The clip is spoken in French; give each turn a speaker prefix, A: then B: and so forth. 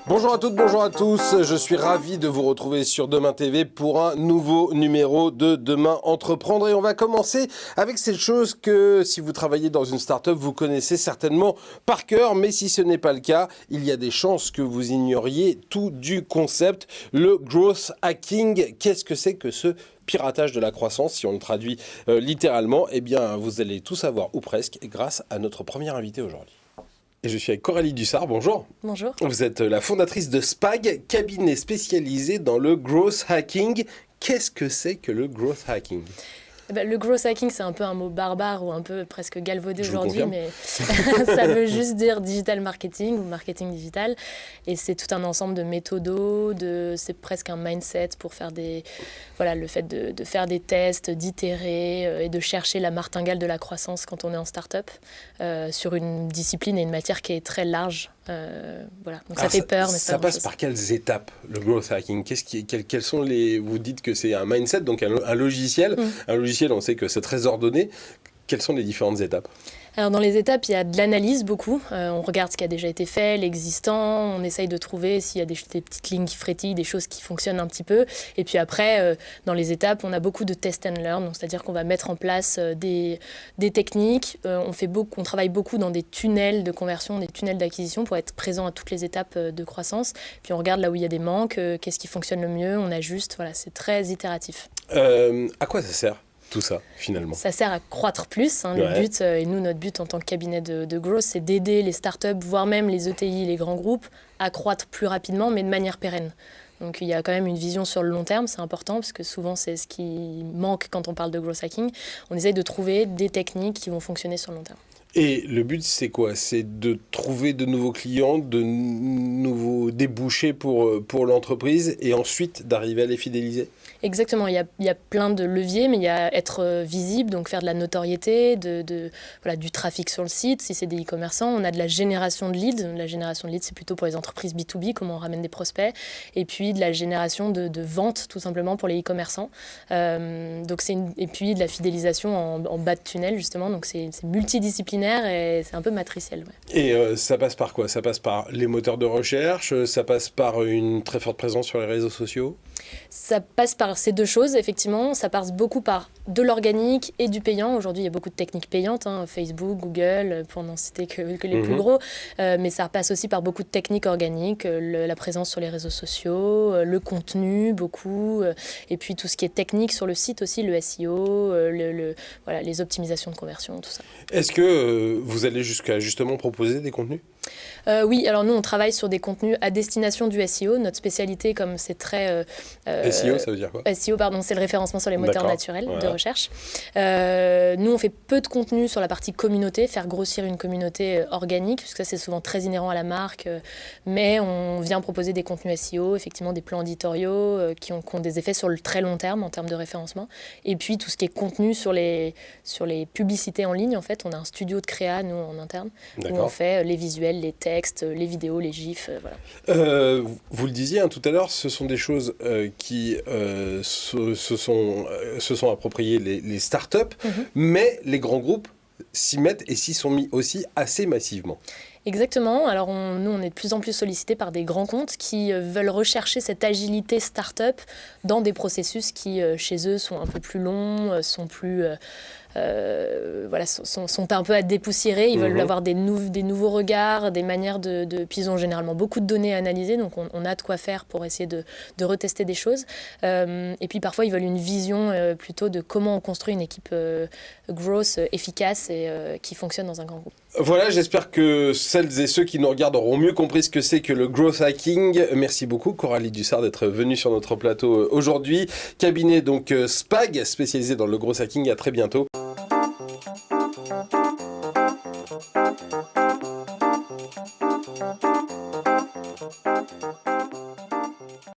A: Bonjour à toutes, bonjour à tous, je suis ravi de vous retrouver sur Demain TV pour un nouveau numéro de Demain Entreprendre et on va commencer avec cette chose que si vous travaillez dans une start-up, vous connaissez certainement par cœur, mais si ce n'est pas le cas, il y a des chances que vous ignoriez tout du concept, le growth hacking. Qu'est-ce que c'est que ce piratage de la croissance, si on le traduit littéralement? Eh bien, vous allez tout savoir ou presque grâce à notre premier invité aujourd'hui. Et je suis avec Coralie Dussart, bonjour.
B: Bonjour.
A: Vous êtes la fondatrice de Spag, cabinet spécialisé dans le growth hacking. Qu'est-ce que c'est que le growth hacking ?
B: Le growth hacking, c'est un peu un mot barbare ou un peu presque galvaudé
A: Je vous
B: aujourd'hui,
A: confirme.
B: mais ça veut juste dire digital marketing ou marketing digital. Et c'est tout un ensemble de méthodos, c'est presque un mindset pour faire le fait de faire des tests, d'itérer et de chercher la martingale de la croissance quand on est en start-up sur une discipline et une matière qui est très large. Donc ça fait peur, mais
A: ça passe par quelles étapes le growth hacking? Quels sont vous dites que c'est un mindset, donc un logiciel. Un logiciel, on sait que c'est très ordonné. Quelles sont les différentes étapes?
B: Alors dans les étapes, il y a de l'analyse beaucoup. On regarde ce qui a déjà été fait, l'existant. On essaye de trouver s'il y a des petites lignes qui frétillent, des choses qui fonctionnent un petit peu. Et puis après, dans les étapes, on a beaucoup de test and learn. Donc, c'est-à-dire qu'on va mettre en place des techniques. On travaille beaucoup dans des tunnels de conversion, des tunnels d'acquisition pour être présent à toutes les étapes de croissance. Puis on regarde là où il y a des manques, qu'est-ce qui fonctionne le mieux, on ajuste. Voilà, c'est très itératif.
A: À quoi ça sert tout ça, finalement?
B: Ça sert à croître plus. Le but, et nous, notre but en tant que cabinet de growth, c'est d'aider les startups, voire même les ETI, les grands groupes, à croître plus rapidement, mais de manière pérenne. Donc il y a quand même une vision sur le long terme, c'est important, parce que souvent, c'est ce qui manque quand on parle de growth hacking. On essaye de trouver des techniques qui vont fonctionner sur le long terme.
A: Et le but, c'est quoi? C'est de trouver de nouveaux clients, de nouveaux débouchés pour l'entreprise et ensuite d'arriver à les fidéliser?
B: Exactement, il y a plein de leviers, mais il y a être visible, donc faire de la notoriété, du trafic sur le site. Si c'est des e-commerçants, on a de la génération de leads. La génération de leads, c'est plutôt pour les entreprises B2B, comment on ramène des prospects. Et puis de la génération de ventes, tout simplement, pour les e-commerçants. Et puis de la fidélisation en bas de tunnel, justement. Donc c'est multidisciplinaire et c'est un peu matriciel. Ouais.
A: Et ça passe par quoi? Ça passe par les moteurs de recherche, ça passe par une très forte présence sur les réseaux sociaux?
B: Ça passe par ces deux choses, effectivement. Ça passe beaucoup par de l'organique et du payant. Aujourd'hui, il y a beaucoup de techniques payantes, Facebook, Google, pour n'en citer que les plus gros. Mais ça passe aussi par beaucoup de techniques organiques, la présence sur les réseaux sociaux, le contenu, beaucoup. Et puis tout ce qui est technique sur le site aussi, le SEO, les optimisations de conversion, tout ça.
A: Est-ce que vous allez jusqu'à justement proposer des contenus?
B: Oui, alors nous, on travaille sur des contenus à destination du SEO. Notre spécialité, comme c'est très...
A: SEO, ça veut dire quoi?
B: SEO, pardon, c'est le référencement sur les moteurs naturels de recherche. Nous, on fait peu de contenu sur la partie communauté, faire grossir une communauté organique, puisque ça, c'est souvent très inhérent à la marque. Mais on vient proposer des contenus SEO, effectivement, des plans éditoriaux qui ont des effets sur le très long terme en termes de référencement. Et puis, tout ce qui est contenu sur les publicités en ligne, en fait, on a un studio de créa, nous, en interne, où on fait les visuels, les textes, les vidéos, les gifs, voilà.
A: Vous le disiez tout à l'heure, ce sont des choses qui se sont appropriées les startups, mais les grands groupes s'y mettent et s'y sont mis aussi assez massivement.
B: Exactement. Alors, nous, on est de plus en plus sollicités par des grands comptes qui veulent rechercher cette agilité start-up dans des processus qui, chez eux, sont un peu plus longs, sont plus... sont un peu à dépoussiérer. Ils veulent avoir des nouveaux regards, des manières puis ils ont généralement beaucoup de données à analyser, donc on a de quoi faire pour essayer de retester des choses. Et puis parfois, ils veulent une vision plutôt de comment on construit une équipe growth efficace et qui fonctionne dans un grand groupe.
A: Voilà, j'espère que celles et ceux qui nous regardent auront mieux compris ce que c'est que le growth hacking. Merci beaucoup Coralie Dussart d'être venue sur notre plateau aujourd'hui. Cabinet donc Spag, spécialisé dans le growth hacking. À très bientôt.